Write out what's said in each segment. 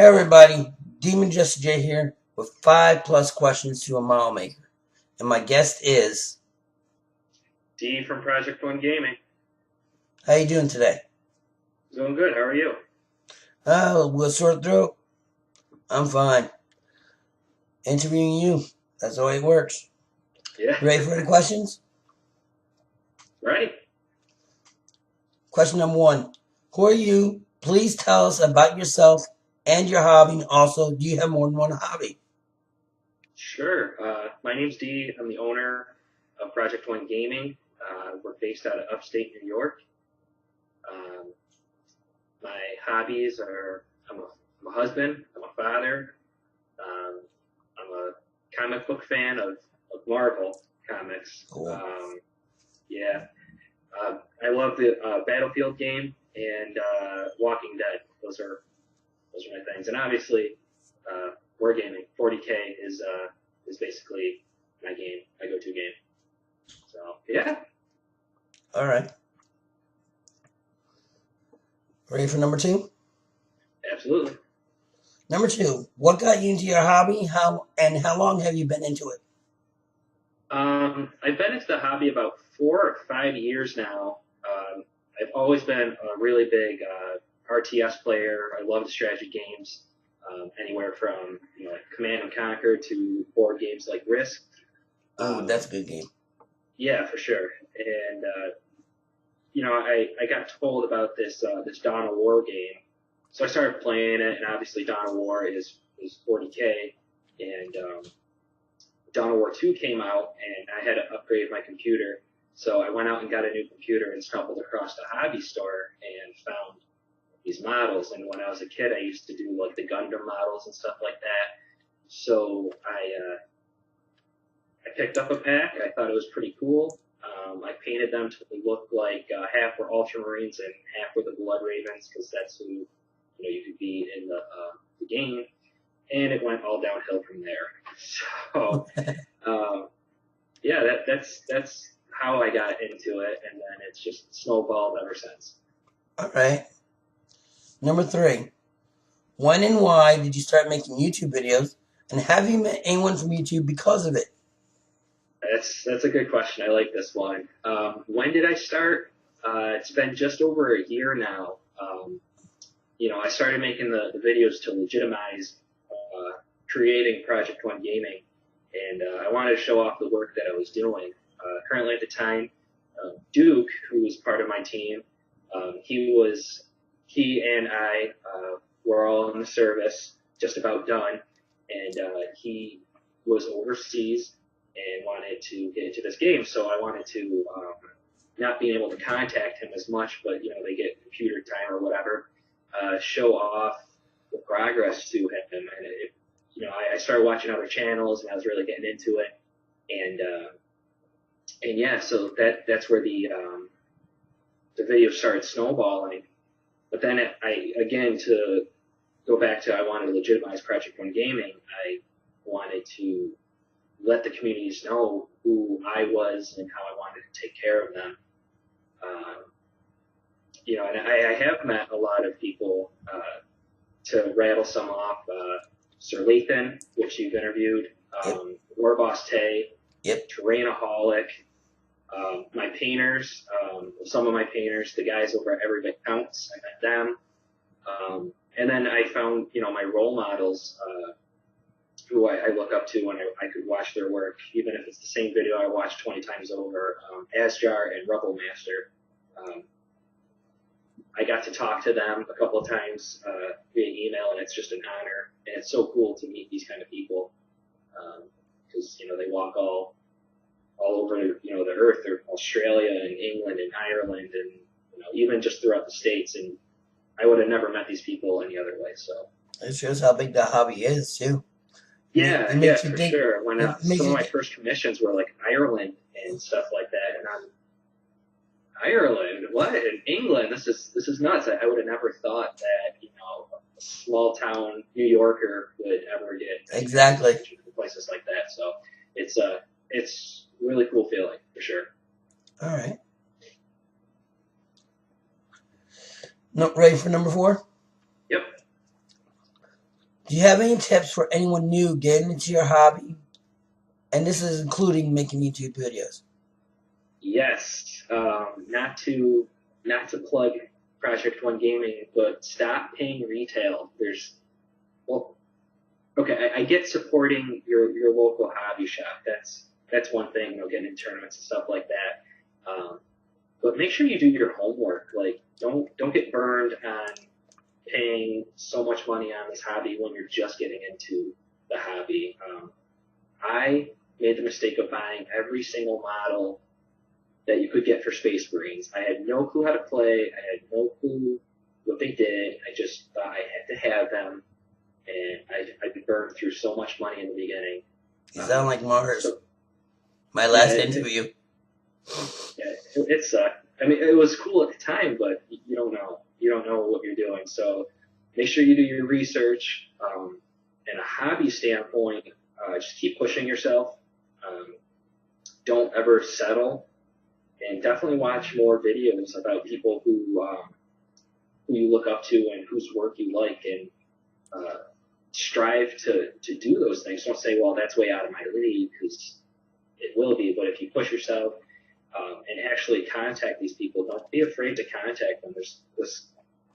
Hey everybody, DEMONJESTERJ here with 5+ questions to a mile maker. And my guest is... D from Projectonegaming. How you doing today? Doing good. How are you? With a sore throat. I'm fine. Interviewing you. That's the way it works. Yeah. Ready for the questions? Right. Question number 1. Who are you? Please tell us about yourself and your hobby. And also, do you have more than one hobby? Sure. My name's D. I'm the owner of Projectonegaming. We're based out of upstate New York. My hobbies are I'm a husband. I'm a father. I'm a comic book fan of Marvel comics. Cool. Yeah. I love the Battlefield game and Walking Dead. Those are my things. And obviously, wargaming. 40K is basically my go-to game. So yeah. All right. Ready for number 2? Absolutely. Number 2. What got you into your hobby? How long have you been into it? I've been into the hobby about 4 or 5 years now. I've always been a really big RTS player. I love the strategy games, anywhere from like Command and Conquer to board games like Risk. Oh, that's a good game. Yeah, for sure. And I got told about this Dawn of War game, so I started playing it. And obviously, Dawn of War is 40K, and Dawn of War 2 came out, and I had to upgrade my computer. So I went out and got a new computer and stumbled across the hobby store and found these models. And when I was a kid, I used to do like the Gundam models and stuff like that. So I picked up a pack. I thought it was pretty cool. I painted them to look like half were Ultramarines and half were the Blood Ravens, because that's who you could be in the game. And it went all downhill from there. So yeah, that's how I got into it, and then it's just snowballed ever since. All right. Number 3. When and why did you start making YouTube videos? And have you met anyone from YouTube because of it? That's a good question. I like this one. When did I start? It's been just over a year now. I started making the videos to legitimize creating Projectonegaming, and I wanted to show off the work that I was doing. Currently at the time, Duke, who was part of my team, he and I were all in the service, just about done, and he was overseas and wanted to get into this game. So I wanted to, not being able to contact him as much, but they get computer time or whatever, show off the progress to him. And I started watching other channels, and I was really getting into it. And yeah, so that's where the video started snowballing. But then again, to go back to, I wanted to legitimize Projectonegaming. I wanted to let the communities know who I was and how I wanted to take care of them. And I have met a lot of people, to rattle some off. Sir Lathan, which you've interviewed, War Boss Tay, Terrainaholic, my painters, some of my painters, the guys over at Everything Counts, I met them. And then I found, my role models, who I look up to, and I could watch their work, even if it's the same video I watched 20 times over. Asjar and Rebel Master. I got to talk to them a couple of times via email, and it's just an honor. And it's so cool to meet these kind of people, because they walk all over the earth, or Australia and England and Ireland, and even just throughout the States. And I would have never met these people any other way. So it shows how big the hobby is too. Yeah, for sure. When some of my first commissions were like Ireland and stuff like that, and I'm Ireland, what? In England? This is nuts. I would have never thought that a small town New Yorker would ever get exactly places like that. So it's a really cool feeling for sure. All right. Ready for number 4? Yep. Do you have any tips for anyone new getting into your hobby? And this is including making YouTube videos. Yes. Not to plug Projectonegaming, but stop paying retail. I get supporting your local hobby shop. That's one thing, getting in tournaments and stuff like that. But make sure you do your homework. Like, don't get burned on paying so much money on this hobby when you're just getting into the hobby. I made the mistake of buying every single model that you could get for Space Marines. I had no clue how to play. I had no clue what they did. I just thought I had to have them, and I'd burned through so much money in the beginning. You sound like Mars. My last interview. It sucked. I mean, it was cool at the time, but you don't know. You don't know what you're doing. So make sure you do your research. In a hobby standpoint, just keep pushing yourself. Don't ever settle. And definitely watch more videos about people who you look up to and whose work you like, and strive to do those things. Don't say, well, that's way out of my league, because it will be. But if you push yourself and actually contact these people, don't be afraid to contact them. This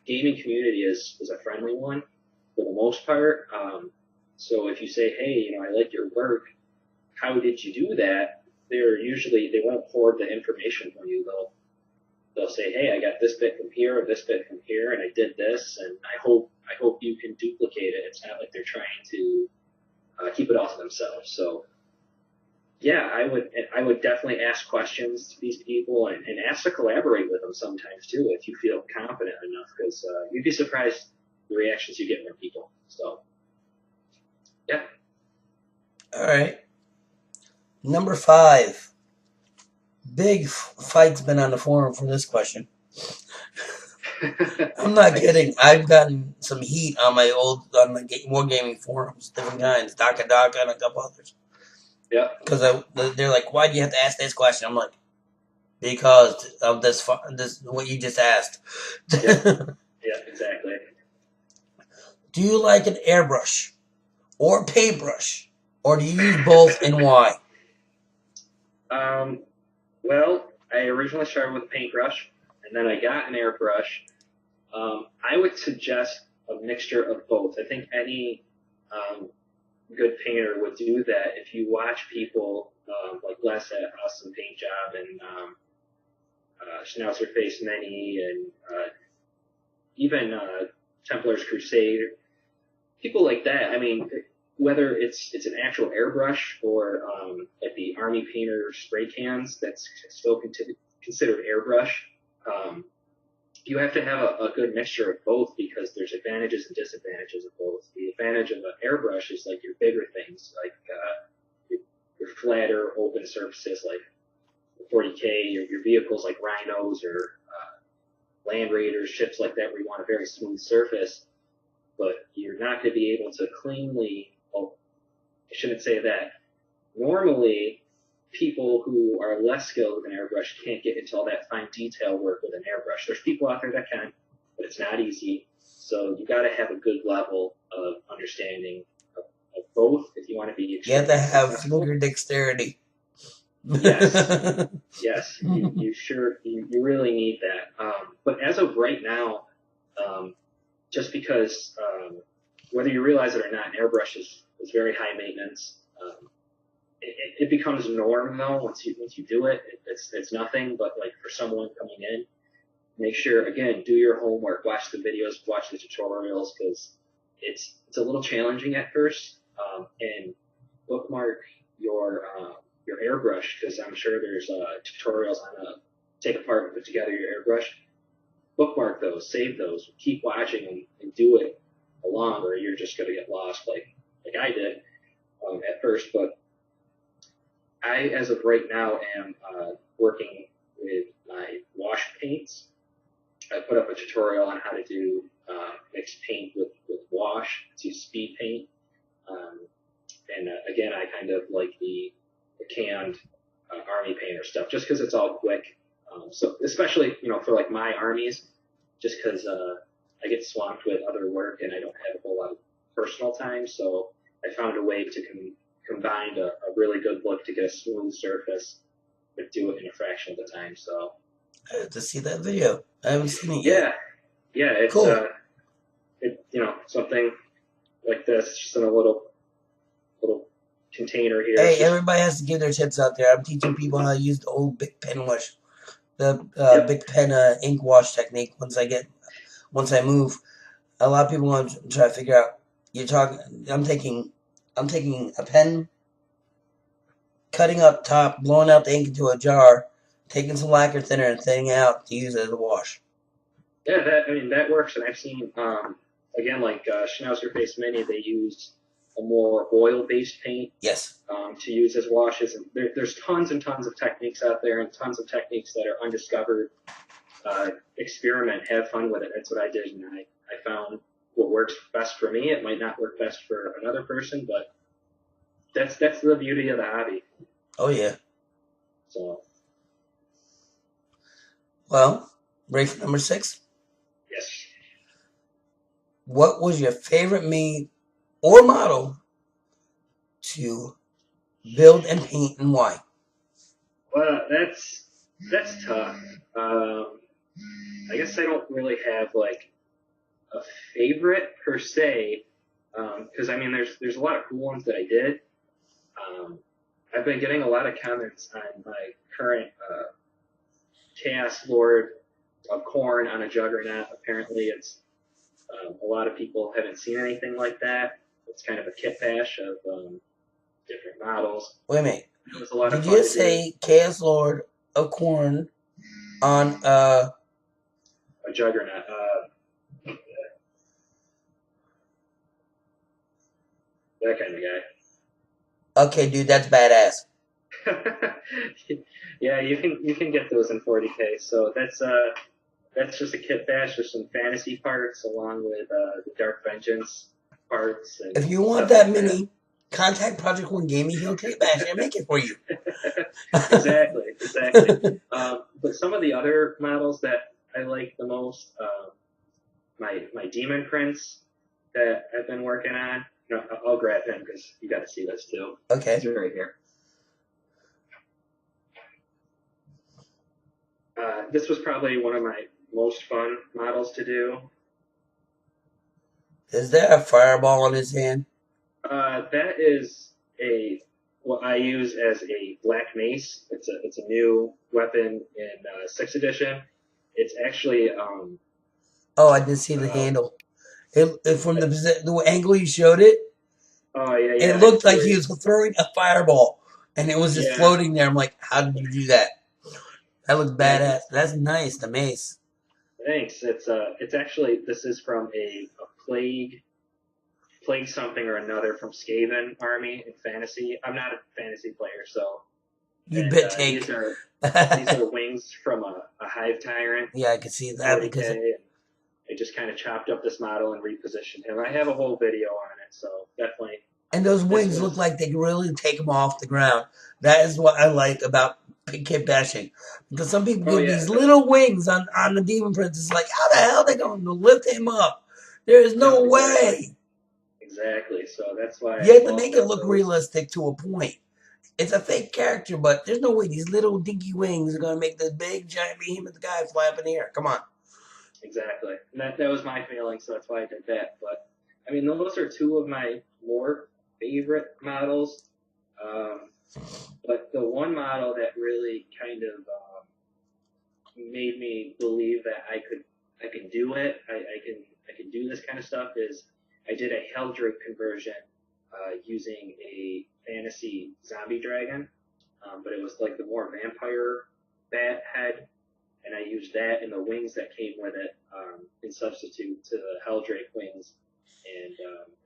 gaming community is a friendly one for the most part. So if you say, hey, I like your work, how did you do that? They won't hoard the information from you. They'll say, hey, I got this bit from here, or this bit from here, and I did this, and I hope you can duplicate it. It's not like they're trying to keep it all to themselves. So yeah, I would definitely ask questions to these people, and ask to collaborate with them sometimes too, if you feel confident enough, because you'd be surprised the reactions you get from people. So yeah. All right. Number 5. Big fight's been on the forum for this question. I'm not kidding. I've gotten some heat on my wargaming forums, different kinds, Daka and a couple others. Yeah. Because they're like, why do you have to ask this question? I'm like, because of this what you just asked. Yeah, exactly. Do you like an airbrush or paintbrush, or do you use both, and why? Well, I originally started with a paintbrush, and then I got an airbrush. I would suggest a mixture of both. I think any good painter would do that. If you watch people like Les at Awesome Paint Job, and Schnauzer Face Many, and even Templar's Crusade, people like that. I mean, whether it's an actual airbrush or like the Army Painter spray cans, that's still considered airbrush. You have to have a good mixture of both, because there's advantages and disadvantages of both. The advantage of an airbrush is like your bigger things, like your flatter, open surfaces like 40K, your vehicles like Rhinos or Land Raiders, ships like that, where you want a very smooth surface. But you're not going to be able to cleanly, well, I shouldn't say that. Normally, people who are less skilled with an airbrush can't get into all that fine detail work with an airbrush. There's people out there that can, but it's not easy. So you got to have a good level of understanding of both if you want to be. You have to have finger dexterity. Yes, yes, you really need that. But as of right now, just because whether you realize it or not, an airbrush is very high maintenance. It becomes norm though once you do it. It's nothing, but like for someone coming in, make sure again, do your homework, watch the videos, watch the tutorials, because it's a little challenging at first, and bookmark your airbrush, because I'm sure there's tutorials on how to take apart and put together your airbrush. Bookmark those, save those, keep watching them, and do it along, or you're just going to get lost like I did at first. But I, as of right now, am working with my wash paints. I put up a tutorial on how to do mixed paint with wash to speed paint. And again, I kind of like the canned Army Painter stuff, just because it's all quick. So especially, for like my armies, just because I get swamped with other work and I don't have a whole lot of personal time, so I found a way to combine a really good look to get a smooth surface, but do it in a fraction of the time. So I have to see that video. I haven't seen it yet. Yeah, it's cool. Something like this, just in a little container here. Hey, everybody has to give their tips out there. I'm teaching people how to use the old Bic pen wash, the Bic pen ink wash technique. Once I move, a lot of people want to try to figure out. I'm taking a pen, cutting up top, blowing out the ink into a jar, taking some lacquer thinner and thinning it out to use it as a wash. Yeah, that works, and I've seen again, like Schnauzer Face Mini, they use a more oil-based paint. Yes. To use as washes, and there's tons and tons of techniques out there, and tons of techniques that are undiscovered. Experiment, have fun with it. That's what I did, and I found what works best for me. It might not work best for another person, but that's the beauty of the hobby. Oh yeah. So. Well, ready for number 6? Yes. What was your favorite made or model to build and paint, and why? Well, that's tough. I guess I don't really have like a favorite per se, because I mean, there's a lot of cool ones that I did. I've been getting a lot of comments on my current Chaos Lord of Corn on a Juggernaut. Apparently, it's a lot of people haven't seen anything like that. It's kind of a kit bash of different models. Wait a minute. It was a lot Did of fun you say Chaos Lord of Corn on a Juggernaut? That kind of guy. Okay, dude, that's badass. Yeah, you can get those in 40K. So that's just a kit bash. There's some fantasy parts along with the Dark Vengeance parts. And if you want that mini, contact Projectonegaming. He'll kit bash and make it for you. Exactly. But some of the other models that I like the most, my Demon Prince that I've been working on. No, I'll grab him because you got to see this too. Okay. He's right here. This was probably one of my most fun models to do. Is there a fireball on his hand? That is what I use as a black mace. It's a new weapon in 6th edition. It's actually Oh, I did see the handle. It from the angle you showed it. Oh yeah. It looked like he was throwing a fireball, and it was just floating there. I'm like, how did you do that? That looks badass. That's nice. The mace. Thanks. It's actually, this is from a plague something or another from Skaven army in fantasy. I'm not a fantasy player, so you bit take. These are wings from a hive tyrant. Yeah, I can see that because I just kind of chopped up this model and repositioned him. I have a whole video on it, so definitely. And those wings look like they can really take them off the ground. That is what I like about kit bashing. Because some people get these little wings on the Demon Prince. It's like, how the hell are they going to lift him up? There is no way. Exactly. So that's why you have to make it look realistic to a point. It's a fake character, but there's no way these little dinky wings are going to make this big giant behemoth guy fly up in the air. Come on. Exactly. And that was my feeling, so that's why I did that. But I mean, those are two of my more favorite models. But the one model that really kind of made me believe that I could do it, I can do this kind of stuff is I did a Helldrake conversion using a fantasy zombie dragon, but it was like the more vampire bat head, and I used that and the wings that came with it in substitute to the Helldrake wings, and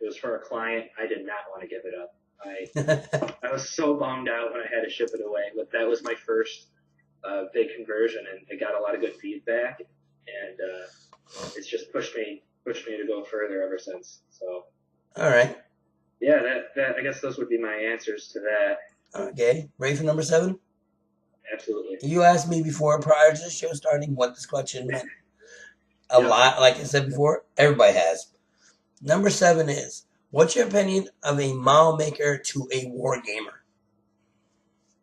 it was for a client. I did not want to give it up. I was so bummed out when I had to ship it away, but that was my first big conversion, and it got a lot of good feedback, and it's just pushed me to go further ever since. So, all right. Yeah, that I guess those would be my answers to that. Okay, ready for number 7? Absolutely. You asked me before, prior to the show starting, what this question meant. A lot, like I said before, everybody has. Number 7 is, What's your opinion of a model maker to a war gamer?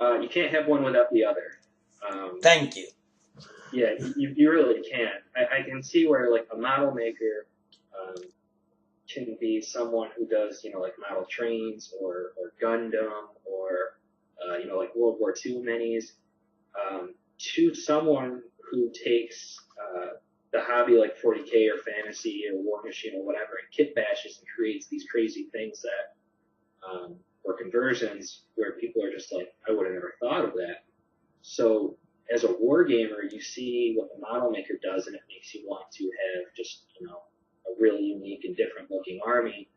You can't have one without the other. Thank you. Yeah, you really can't. I can see where like a model maker can be someone who does, like model trains or Gundam or, like World War II minis, to someone who takes the hobby like 40K or fantasy or War Machine or whatever and kit bashes and creates these crazy things that, or conversions where people are just like, I would have never thought of that. So as a war gamer, you see what the model maker does, and it makes you want to have just, a really unique and different looking army,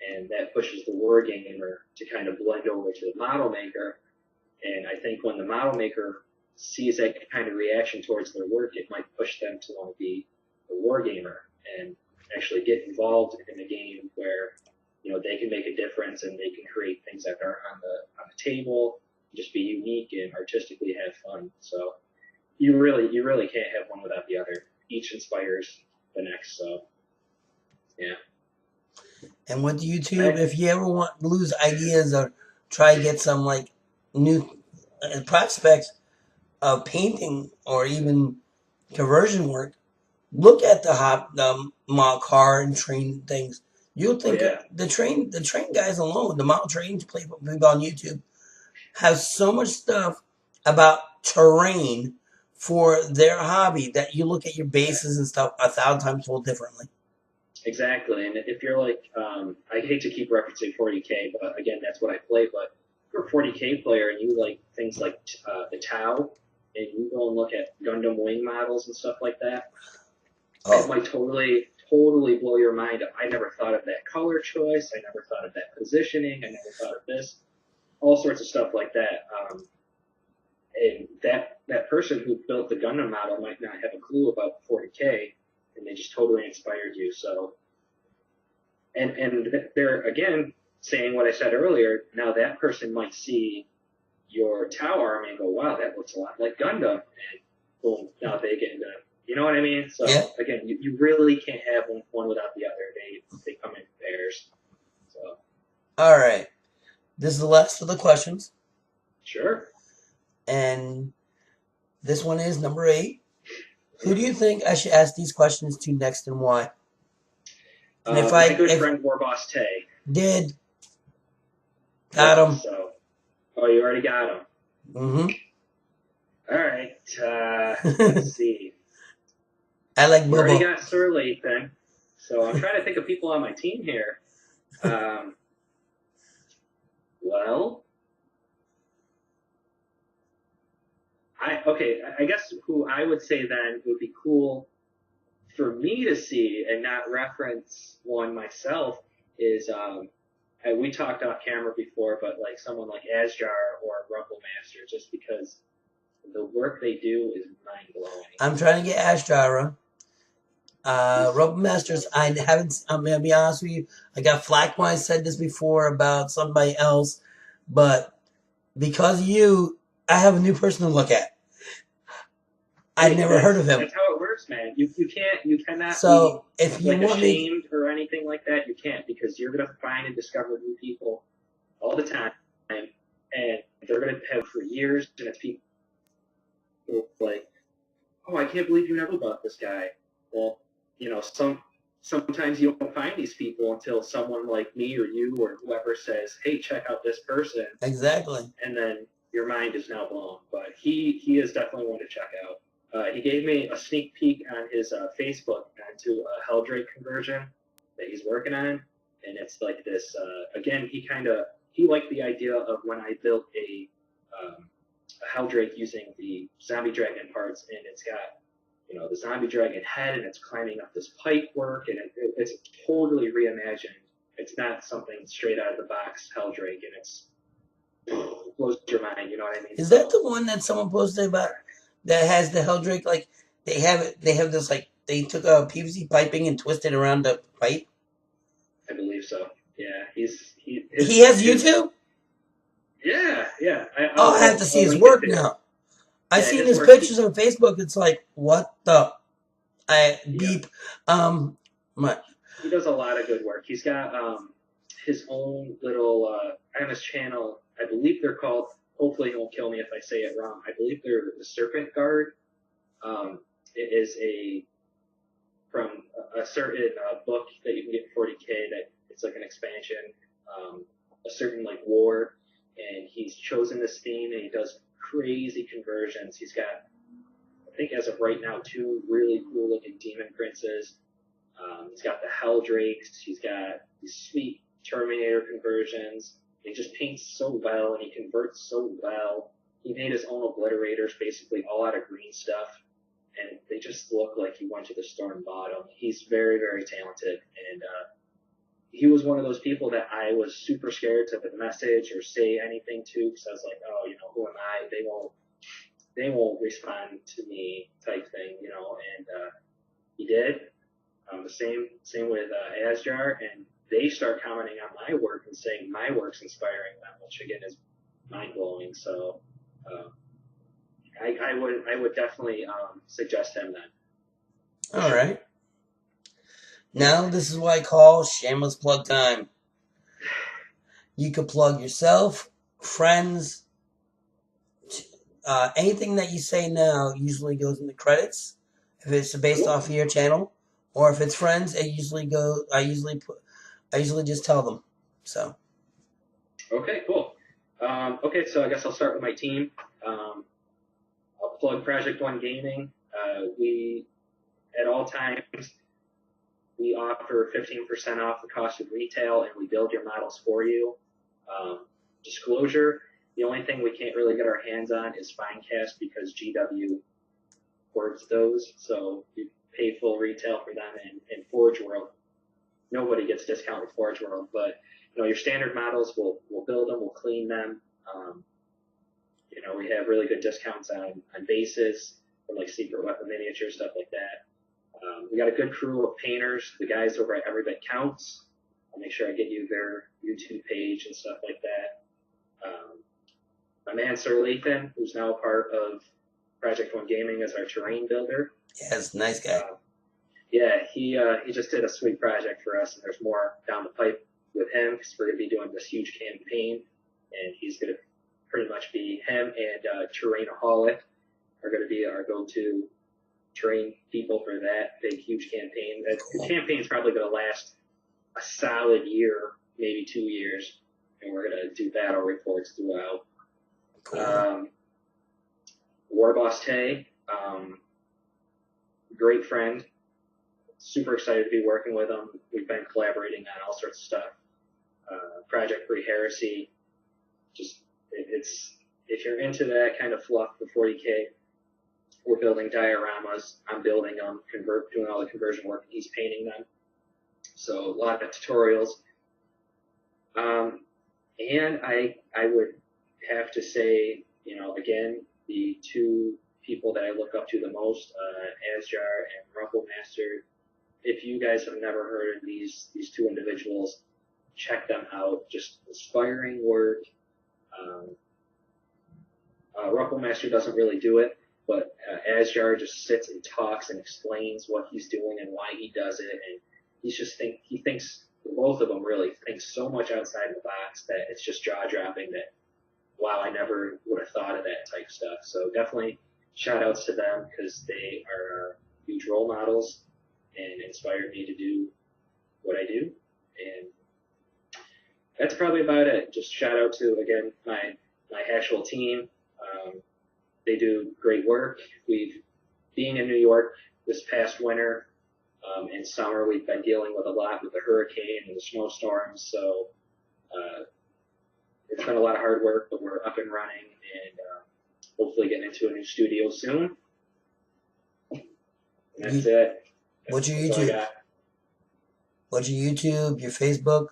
and that pushes the war gamer to kind of blend over to the model maker. And I think when the model maker sees that kind of reaction towards their work, it might push them to want to be a war gamer and actually get involved in a game where, they can make a difference and they can create things that are on the table, just be unique and artistically have fun. So you really can't have one without the other. Each inspires the next. So yeah. And with YouTube, if you ever want to lose ideas or try to get some like new prospects of painting or even conversion work, look at the model car and train things. You'll think the train guys alone, the model trains people on YouTube, have so much stuff about terrain for their hobby that you look at your bases and stuff 1,000 times fold differently. Exactly, and if you're like, I hate to keep referencing 40K, but again, that's what I play. But if you're a 40K player and you like things like the Tau, and you go and look at Gundam wing models and stuff like that, it might totally blow your mind. I never thought of that color choice. I never thought of that positioning. I never thought of this. All sorts of stuff like that. And that person who built the Gundam model might not have a clue about 40K, and they just totally inspired you. So, and they're again saying what I said earlier. Now that person might see your Tau army and go, "Wow, that looks a lot like Gundam," and boom, now they get into, you know what I mean? So again, you really can't have one without the other. They come in pairs. So. All right, this is the last of the questions. Sure. And this one is number 8. Who do you think I should ask these questions to next and why? And my good friend Warboss Tay. Got him. So, you already got him. Mm-hmm. All right. Let's see. I like Bobo. You already got Sir Lathan. So I'm trying to think of people on my team here. Well, I guess who I would say then would be cool for me to see and not reference one myself is, we talked off camera before, but like someone like Asjar or Rumble Master, just because the work they do is mind-blowing. I'm trying to get Asjara. Rumble Masters, I'm going to be honest with you, I got flack when I said this before about somebody else, but because of you, I have a new person to look at. I've never heard of him. That's how it works, man. You cannot so be if you like want ashamed or anything like that. You can't, because you're gonna find and discover new people all the time, and they're gonna have for years. And it's people like, oh, I can't believe you never about this guy. Well, sometimes you don't find these people until someone like me or you or whoever says, hey, check out this person. Exactly. And then your mind is now blown. But he is definitely one to check out. He gave me a sneak peek on his Facebook onto a Helldrake conversion that he's working on, and it's like this. Again, he liked the idea of when I built a Helldrake using the zombie dragon parts, and it's got the zombie dragon head, and it's climbing up this pipe work, and it's totally reimagined. It's not something straight out of the box Helldrake, and it's blows your mind. You know what I mean? Is that the one that someone posted about? That has the Helldrake, like they have this, like they took a PVC piping and twisted around the pipe. I believe so. Yeah, he has YouTube. Yeah. I have to see his work now. I've seen his pictures on Facebook. It's like, what the? Beep. He does a lot of good work. He's got his own little, on his channel, I believe they're called, hopefully he won't kill me if I say it wrong, I believe they're the Serpent Guard. It is from a certain book that you can get for 40K that it's like an expansion, a certain like war, and he's chosen this theme and he does crazy conversions. He's got, I think as of right now, 2 really cool looking demon princes. He's got the Hell Drakes. He's got these sweet Terminator conversions. He just paints so well and he converts so well. He made his own obliterators basically all out of green stuff, and they just look like he went to the store and bought them. He's very, very talented, and he was one of those people that I was super scared to message or say anything to, because I was like, oh, who am I? They won't respond to me type thing, and he did. The same with Asjar, and they start commenting on my work and saying my work's inspiring them, which again is mind blowing. So I would definitely suggest him then. All right. Now this is what I call shameless plug time. You could plug yourself, friends. Anything that you say now usually goes in the credits. If it's based off of your channel, or if it's friends, I usually just tell them. So. Okay, cool. Okay, so I guess I'll start with my team. I'll plug Project1Gaming. We, at all times, we offer 15% off the cost of retail, and we build your models for you. Disclosure, the only thing we can't really get our hands on is Finecast because GW hoards those, so you pay full retail for them in Forge World. Nobody gets discount with Forge World, but your standard models, we'll build them, we'll clean them. We have really good discounts on bases, or like secret weapon miniatures, stuff like that. We got a good crew of painters, the guys over at Every Bit Counts. I'll make sure I get you their YouTube page and stuff like that. My man Sir Lathan, who's now a part of Project1Gaming as our terrain builder. Yes, nice guy. Yeah, he just did a sweet project for us, and there's more down the pipe with him because we're going to be doing this huge campaign, and he's going to pretty much be him and Terrainaholic are going to be our go-to terrain people for that big, huge campaign. The campaign's probably going to last a solid year, maybe 2 years, and we're going to do battle reports throughout. Cool. War Boss Tay, great friend. Super excited to be working with him. We've been collaborating on all sorts of stuff. Project Free Heresy. If you're into that kind of fluff for 40K, we're building dioramas. I'm building them, doing all the conversion work, and he's painting them. So a lot of tutorials. And I would have to say, again, the 2 people that I look up to the most, Asjar and Rumpelmaster. If you guys have never heard of these 2 individuals, check them out. Just inspiring work. Rumpelmaster doesn't really do it, but Asjar just sits and talks and explains what he's doing and why he does it, and he thinks both of them really think so much outside the box that it's just jaw-dropping that, wow, I never would have thought of that type stuff. So definitely shout-outs to them because they are huge role models and inspired me to do what I do. And that's probably about it. Just shout-out to, again, my actual team. They do great work. Being in New York this past winter and summer, we've been dealing with a lot with the hurricane and the snowstorms, so it's been a lot of hard work, but we're up and running and hopefully getting into a new studio soon. And that's it. What's your YouTube? What's your YouTube, your Facebook?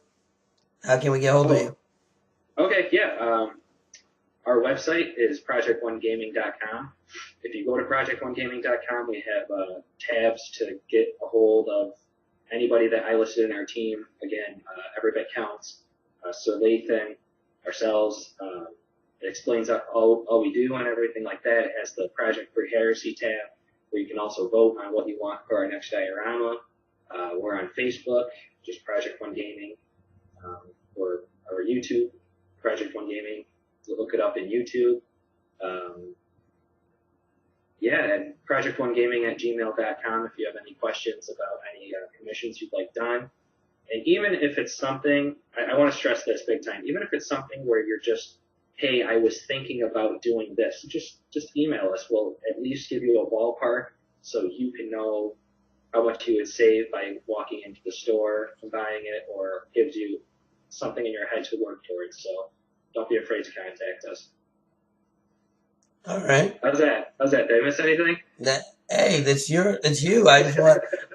How can we get hold of you? Okay, yeah. Our website is project1gaming.com. If you go to project1gaming.com, we have tabs to get a hold of anybody that I listed in our team. Again, every bit counts. Sir Lathan, ourselves. It explains all we do and everything like that. It has the Project Free Heresy tab, where you can also vote on what you want for our next diorama. We're on Facebook, just Project1Gaming. or YouTube, Project One Gaming. Look it up in YouTube. And project1gaming@gmail.com if you have any questions about any commissions you'd like done. And even if it's something, I want to stress this big time, even if it's something where you're just, hey, I was thinking about doing this, just email us. We'll at least give you a ballpark so you can know how much you would save by walking into the store and buying it, or gives you something in your head to work towards. So don't be afraid to contact us. All right. How's that? Did I miss anything? Hey, it's you. I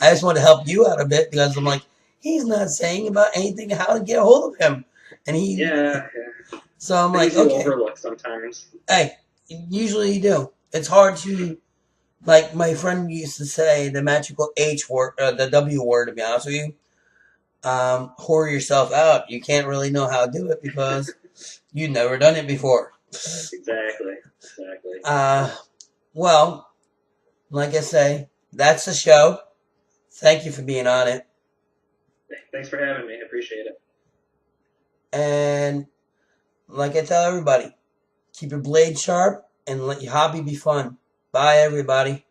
just want to help you out a bit, because I'm like, he's not saying about anything how to get a hold of him, and So I'm like, okay. Overlook sometimes. Hey, usually you do. It's hard to, like my friend used to say, the magical H word, the W word. To be honest with you, whore yourself out. You can't really know how to do it because you've never done it before. Exactly. Well, like I say, that's the show. Thank you for being on it. Thanks for having me. I appreciate it. And like I tell everybody, keep your blade sharp and let your hobby be fun. Bye, everybody.